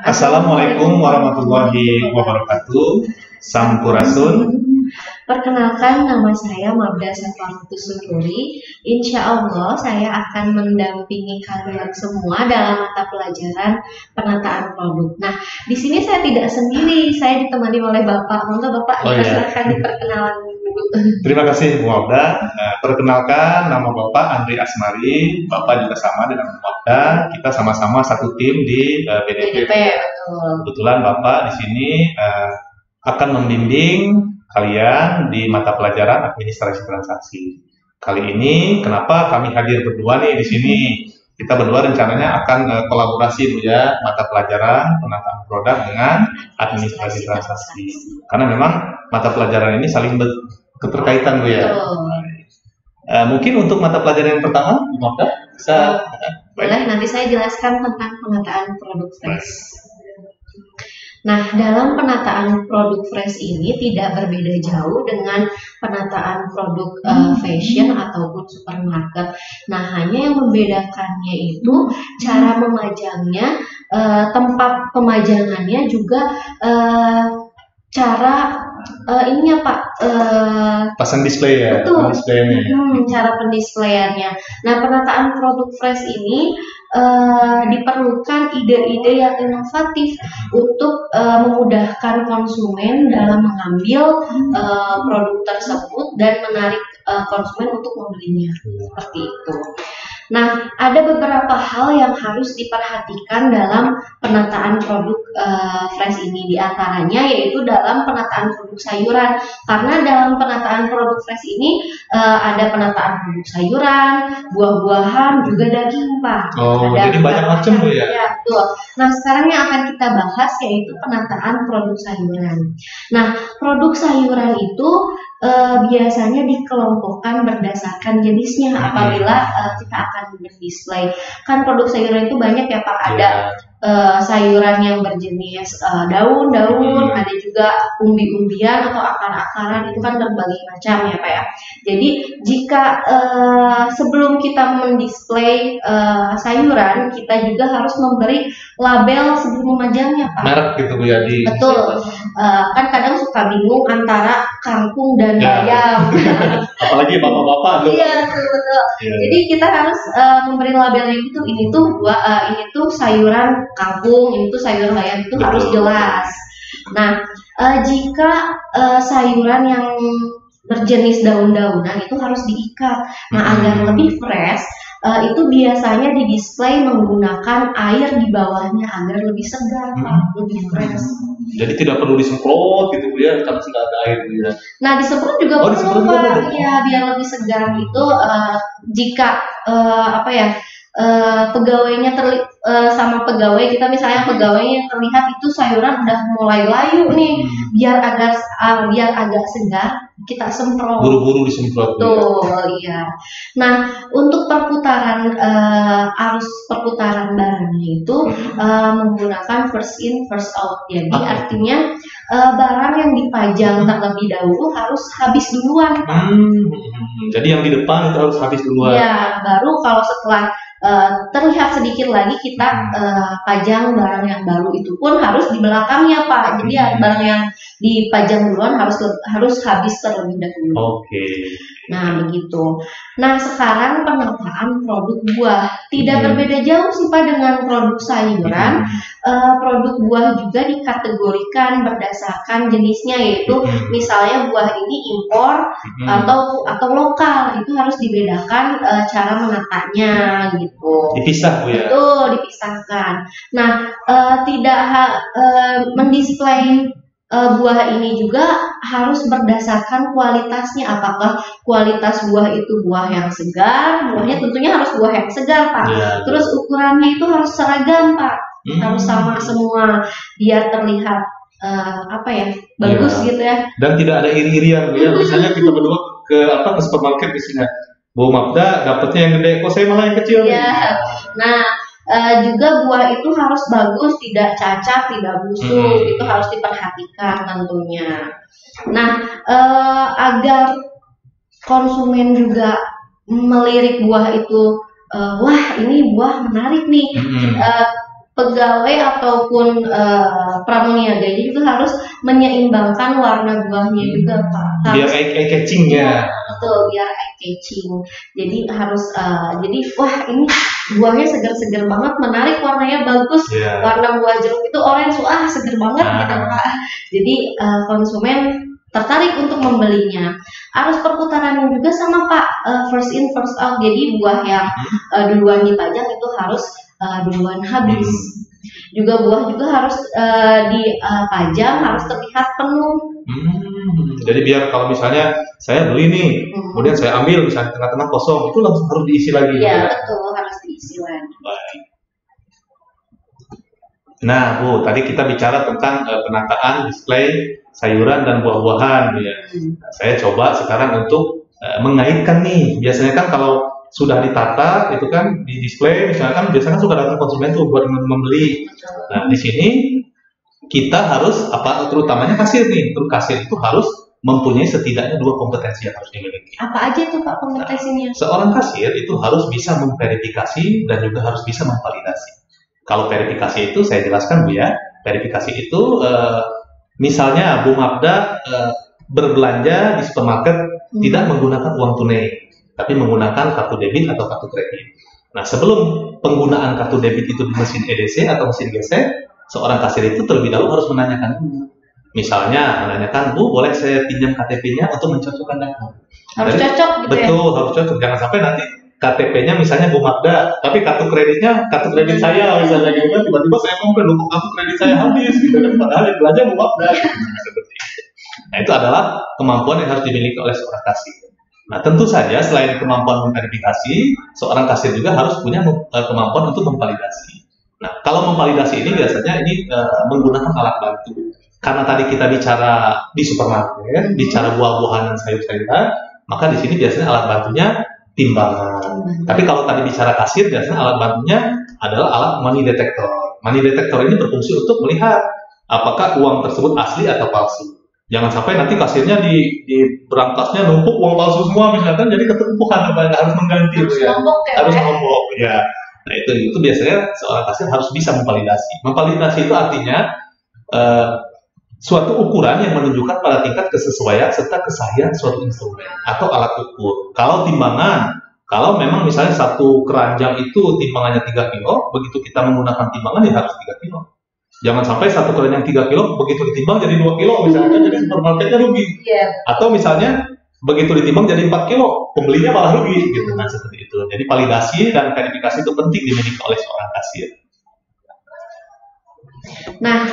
Assalamualaikum warahmatullahi wabarakatuh. Sampurasun. Perkenalkan, nama saya Mabda Safartus Sunduri. Insya Allah saya akan mendampingi kalian semua dalam mata pelajaran penataan produk. Nah, di sini saya tidak sendiri, saya ditemani oleh Bapak. Monggo Bapak, silakan diperkenalan dulu. Terima kasih Bu Mabda. Perkenalkan, nama Bapak Andri Asmari. Bapak juga sama dengan Bu Mabda. Kita sama-sama satu tim di BDP. Betul. Kebetulan Bapak di sini akan membimbing kalian di mata pelajaran administrasi transaksi. Kali ini kenapa kami hadir berdua nih di sini? Kita berdua rencananya akan kolaborasi Bu ya, mata pelajaran penataan produk dengan administrasi transaksi. Karena memang mata pelajaran ini saling keterkaitan Bu ya. Mungkin untuk mata pelajaran yang pertama, Bu Mabda bisa boleh, nanti saya jelaskan tentang penataan produk fresh. Nah, dalam penataan produk fresh ini tidak berbeda jauh dengan penataan produk fashion ataupun supermarket. Nah, hanya yang membedakannya itu cara memajangnya, tempat pemajangannya juga cara ininya Pak, pasang display ya. Betul. Cara pendisplayannya. Nah, penataan produk fresh ini diperlukan ide-ide yang inovatif untuk memudahkan konsumen dalam mengambil produk tersebut dan menarik konsumen untuk membelinya, seperti itu. Nah, ada beberapa hal yang harus diperhatikan dalam penataan produk fresh ini, diantaranya yaitu dalam penataan produk sayuran. Karena dalam penataan produk fresh ini ada penataan produk sayuran, buah-buahan, juga daging Pak. Jadi banyak macam Bu ya? Ya, betul. Nah, sekarang yang akan kita bahas yaitu penataan produk sayuran. Nah, produk sayuran itu biasanya dikelompokkan berdasarkan jenisnya apabila kita akan berdisplay. Kan produk sayuran itu banyak ya Pak, ada sayuran yang berjenis daun-daun, ada juga umbi-umbian atau akar-akaran, itu kan berbagai macam ya Pak ya. Jadi jika sebelum kita mendisplay sayuran, kita juga harus memberi label sebelum memajangnya Pak. Merek gitu Bu ya di. Betul. Kan kadang suka bingung antara kangkung dan bayam. Apalagi bapak-bapak tuh. Iya, betul. Ya. Jadi kita harus memberi labelnya gitu. Ini tuh sayuran kangkung, ini tuh sayuran bayam, itu harus jelas. Nah, jika sayuran yang berjenis daun-daunan itu harus diikat. Nah, agar lebih fresh, itu biasanya didisplay menggunakan air di bawahnya agar lebih segar, lebih fresh. Jadi tidak perlu disemprot gitu Bu ya, karena sudah ada air Bu ya. Nah, disemprot juga perlu Pak, ya biar lebih segar itu. Jika pegawainya sama pegawai kita, misalnya pegawainya terlihat itu sayuran udah mulai layu nih, biar agak segar kita semprot. Buru-buru disemprot. Betul, iya. Nah, untuk perputaran arus perputaran barangnya itu menggunakan first in first out. Jadi artinya barang yang dipajang terlebih dahulu harus habis duluan. Jadi yang di depan itu harus habis duluan. Ya, baru kalau setelah terlihat sedikit lagi kita pajang barang yang baru, itu pun harus di belakangnya Pak. Jadi barang yang dipajang duluan harus habis terlebih dahulu. Nah, begitu. Nah, sekarang penataan produk buah tidak berbeda jauh sih Pak dengan produk sayuran. Produk buah juga dikategorikan berdasarkan jenisnya, yaitu misalnya buah ini impor atau lokal, itu harus dibedakan cara menatanya gitu. Dipisah Bu ya? Betul, dipisahkan. Nah, mendisplay buah ini juga harus berdasarkan kualitasnya. Apakah kualitas buah itu buah yang segar? Buahnya tentunya harus buah yang segar Pak. Terus ukurannya itu harus seragam Pak, harus sama semua biar terlihat bagus gitu ya. Dan tidak ada iri-irian ya. Misalnya kita berdua ke supermarket misalnya, Bu Mabda dapatnya yang gede, kok saya malah yang kecil. Nah, juga buah itu harus bagus, tidak cacat, tidak busuk, itu harus diperhatikan tentunya. Nah, agar konsumen juga melirik buah itu, wah ini buah menarik nih, pegawai ataupun pramuniaga ini juga harus menyeimbangkan warna buahnya juga Pak. Biar eye-catching ya. Betul, biar eye catching. Jadi harus jadi wah ini buahnya seger-seger banget, menarik, warnanya bagus. Warna buah jeruk itu orange, wah seger banget gitu Pak. Jadi konsumen tertarik untuk membelinya. Arus perputarannya juga sama Pak, first in first out. Jadi buah yang duluan dipajang itu harus duluan habis. Juga buah juga harus dipajang, harus terlihat penuh. Jadi biar kalau misalnya saya beli nih, kemudian saya ambil misalnya tengah-tengah kosong, itu langsung harus diisi lagi. Iya betul, harus diisi lagi. Baik. Nah Bu, tadi kita bicara tentang penataan display sayuran dan buah-buahan. Ya. Saya coba sekarang untuk mengaitkan nih. Biasanya kan kalau sudah ditata itu kan di display, misalnya kan biasanya suka datang konsumen tuh buat membeli. Nah di sini kita harus terutamanya kasir nih. Terus kasir itu harus mempunyai setidaknya 2 kompetensi yang harus dimiliki. Apa aja tuh Pak kompetensinya? Seorang kasir itu harus bisa memverifikasi dan juga harus bisa memvalidasi. Kalau verifikasi itu saya jelaskan Bu ya. Verifikasi itu misalnya Bu Mabda berbelanja di supermarket tidak menggunakan uang tunai, tapi menggunakan kartu debit atau kartu kredit. Nah, sebelum penggunaan kartu debit itu di mesin EDC atau mesin gesek, seorang kasir itu terlebih dahulu harus menanyakan dulu. Misalnya menanyakan, Bu, boleh saya pinjam KTP-nya untuk mencocokkan data? Harus cocok gitu ya? Betul, harus cocok. Jangan sampai nanti KTP-nya misalnya Bu Magda, tapi kartu kreditnya kartu kredit saya misalnya gitu kan, tiba-tiba saya komplain, "Loh, kartu kredit saya habis," gitu kan, padahal yang belanja Bu Magda. Nah, itu adalah kemampuan yang harus dimiliki oleh seorang kasir. Nah, tentu saja selain kemampuan memverifikasi, seorang kasir juga harus punya kemampuan untuk memvalidasi. Nah, kalau memvalidasi ini biasanya menggunakan alat bantu. Karena tadi kita bicara di supermarket, bicara buah-buahan dan sayur-sayuran, maka di sini biasanya alat bantunya timbangan. Tapi kalau tadi bicara kasir, biasanya alat bantunya adalah alat money detector. Money detector ini berfungsi untuk melihat apakah uang tersebut asli atau palsu. Jangan sampai nanti kasirnya di berangkasnya numpuk uang palsu semua misalkan, jadi ketumpukan apa harus mengganti harus nombok ya. Nah itu biasanya seorang kasir harus bisa memvalidasi. Memvalidasi itu artinya suatu ukuran yang menunjukkan pada tingkat kesesuaian serta kesahihan suatu instrumen atau alat ukur. Kalau timbangan, kalau memang misalnya satu keranjang itu timbangannya 3 kilo, begitu kita menggunakan timbangan ya harus 3 kilo. Jangan sampai satu keranjang 3 kilo, begitu ditimbang jadi 2 kilo, misalnya jadi supermarketnya rugi. Atau misalnya begitu ditimbang jadi 4 kilo, pembelinya malah rugi. Gitu. Nah seperti itu. Jadi validasi dan verifikasi itu penting dimiliki oleh seorang kasir. Nah,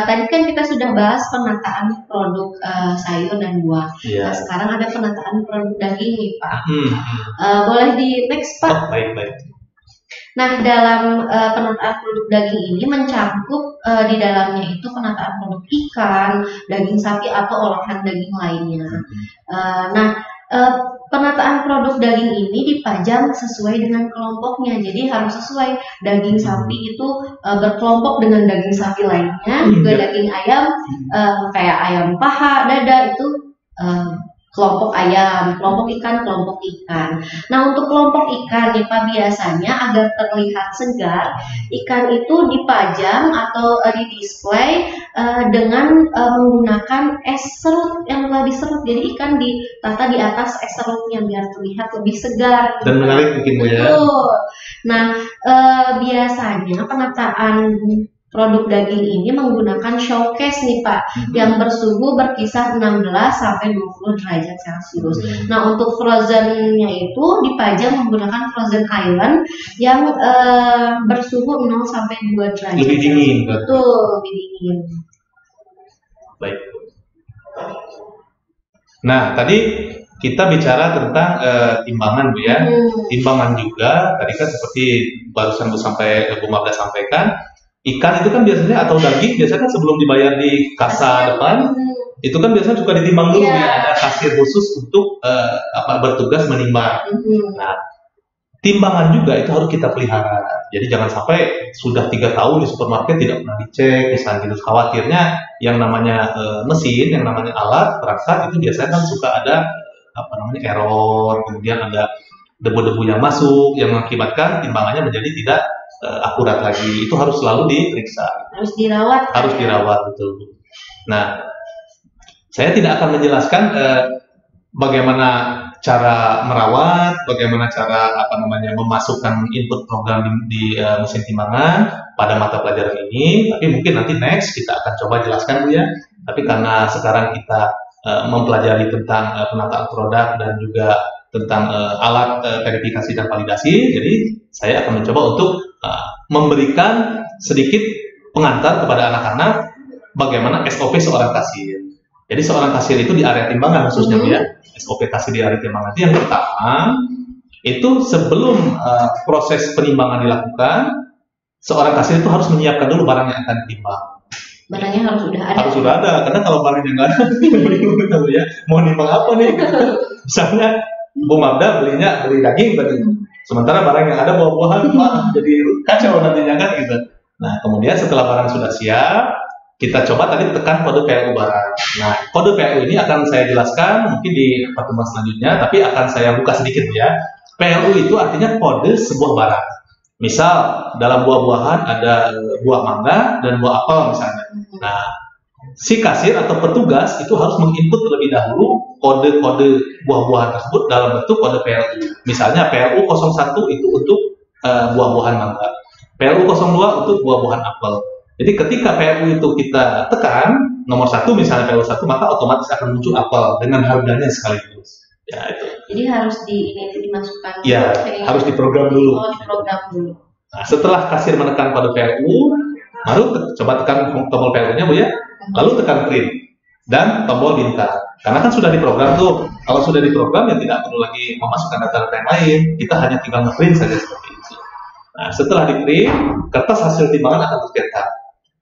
tadi kan kita sudah bahas penataan produk sayur dan buah. Nah, sekarang ada penataan produk daging nih, Pak. Boleh di next, Pak? Baik. Nah, dalam penataan produk daging ini mencakup di dalamnya itu penataan produk ikan, daging sapi atau olahan daging lainnya. Penataan produk daging ini dipajang sesuai dengan kelompoknya, jadi harus sesuai. Daging sapi itu berkelompok dengan daging sapi lainnya, juga daging ayam kayak ayam paha, dada itu kelompok ayam, kelompok ikan. Nah untuk kelompok ikan nih Pak, biasanya agar terlihat segar, ikan itu dipajang atau didisplay dengan menggunakan es serut yang telah diserut. Jadi ikan ditata di atas es serutnya biar terlihat lebih segar dan menarik mungkin Bu ya. Nah biasanya penataan produk daging ini menggunakan showcase nih Pak, yang bersuhu berkisar 16 sampai 20 derajat Celcius. Nah, untuk frozennya itu dipajang menggunakan frozen island yang bersuhu 0 sampai 2 derajat. Lebih dingin. Betul, lebih dingin. Baik. Nah, tadi kita bicara tentang timbangan Bu ya. Timbangan juga tadi kan seperti barusan Bu Mabda sampaikan, ikan itu kan biasanya atau daging biasanya kan sebelum dibayar di kasa depan itu kan biasanya suka ditimbang dulu ya, ada kasir khusus untuk bertugas menimbang. Nah, timbangan juga itu harus kita pelihara. Jadi jangan sampai sudah 3 tahun di supermarket tidak pernah dicek, misalnya gitu. Khawatirnya yang namanya mesin, yang namanya alat perangkat itu biasanya kan suka ada error, kemudian ada debu-debu yang masuk yang mengakibatkan timbangannya menjadi tidak akurat lagi. Itu harus selalu diperiksa. Harus dirawat. Harus dirawat, betul. Nah, saya tidak akan menjelaskan bagaimana cara merawat, bagaimana cara memasukkan input program di mesin timbangan pada mata pelajaran ini. Tapi mungkin nanti next kita akan coba jelaskan Bu ya. Tapi karena sekarang kita mempelajari tentang penataan produk dan juga tentang alat verifikasi dan validasi, jadi saya akan mencoba untuk memberikan sedikit pengantar kepada anak-anak bagaimana SOP seorang kasir. Jadi seorang kasir itu di area timbangan khususnya ya, SOP kasir di area timbangan itu yang pertama, itu sebelum proses penimbangan dilakukan, seorang kasir itu harus menyiapkan dulu barang yang akan ditimbang. Barangnya harus sudah ada. Harus sudah ada, karena kalau barangnya nggak ada, bingung gitu ya, mau nimbang apa nih? Misalnya Bu Magda beli daging tadi, sementara barang yang ada buah-buahan, jadi kacau nantinya kan gitu. Nah kemudian setelah barang sudah siap, kita coba tadi tekan kode PLU barang. Nah, kode PLU ini akan saya jelaskan mungkin di pertemuan selanjutnya, tapi akan saya buka sedikit ya. PLU itu artinya kode sebuah barang. Misal, dalam buah-buahan ada buah mangga dan buah apel misalnya. Nah, si kasir atau petugas itu harus menginput terlebih dahulu kode-kode buah-buahan tersebut dalam bentuk kode PLU. Misalnya PLU 01 itu untuk buah-buahan mangga. PLU 02 untuk buah-buahan apel. Jadi ketika PLU itu kita tekan nomor 1 misalnya PLU 1, maka otomatis akan muncul apel dengan harganya sekaligus. Ya itu. Jadi harus dimasukkan. Ya, harus diprogram dulu. Oh, diprogram dulu. Nah, setelah kasir menekan kode PLU, baru coba tekan tombol PLU-nya Bu ya. Lalu tekan print dan tombol bintang. Karena kan sudah diprogram tuh. Kalau sudah diprogram ya tidak perlu lagi memasukkan data-data yang lain. Kita hanya tinggal nge-print saja seperti itu. Nah, setelah di-print, kertas hasil timbangan akan tercetak.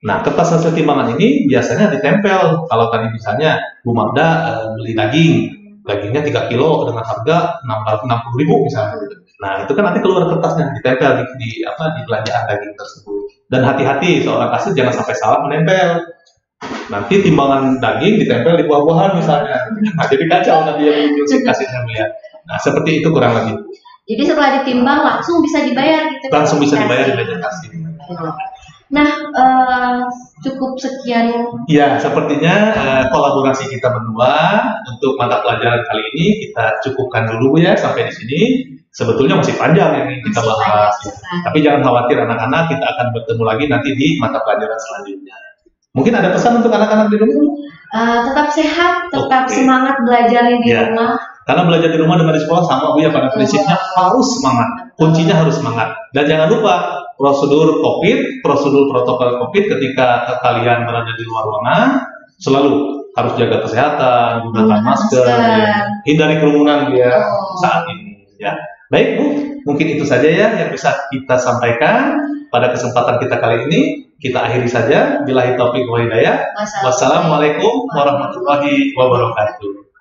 Nah, kertas hasil timbangan ini biasanya ditempel. Kalau tadi misalnya Bu Magda beli dagingnya 3 kilo dengan harga 60.000 misalnya. Nah, itu kan nanti keluar kertasnya, ditempel di belanjaan daging tersebut. Dan hati-hati seorang kasir jangan sampai salah menempel. Nanti timbangan daging ditempel di buah-buahan misalnya. Nah, jadi kacau nanti yang muncul si kasirnya ya. Nah, seperti itu kurang lebih. Jadi setelah ditimbang langsung bisa dibayar gitu. Langsung bisa dibayar di meja kasir. Nah, cukup sekian. Ya, sepertinya kolaborasi kita berdua untuk mata pelajaran kali ini kita cukupkan dulu ya sampai di sini. Sebetulnya masih panjang yang kita bahas. Tapi jangan khawatir anak-anak, kita akan bertemu lagi nanti di mata pelajaran selanjutnya. Mungkin ada pesan untuk anak-anak di rumah? Tetap sehat, tetap semangat belajar di rumah. Karena belajar di rumah dengan di sekolah sama Bu ya, pada prinsipnya harus semangat. Kuncinya harus semangat. Dan jangan lupa prosedur COVID, prosedur protokol COVID ketika kalian berada di luar ruangan, selalu harus jaga kesehatan, gunakan masker, ya. Hindari kerumunan ya saat ini. Ya. Baik Bu, mungkin itu saja ya yang bisa kita sampaikan pada kesempatan kita kali ini. Kita akhiri saja. Billahi taufiq wal hidayah. Wassalamualaikum warahmatullahi wabarakatuh.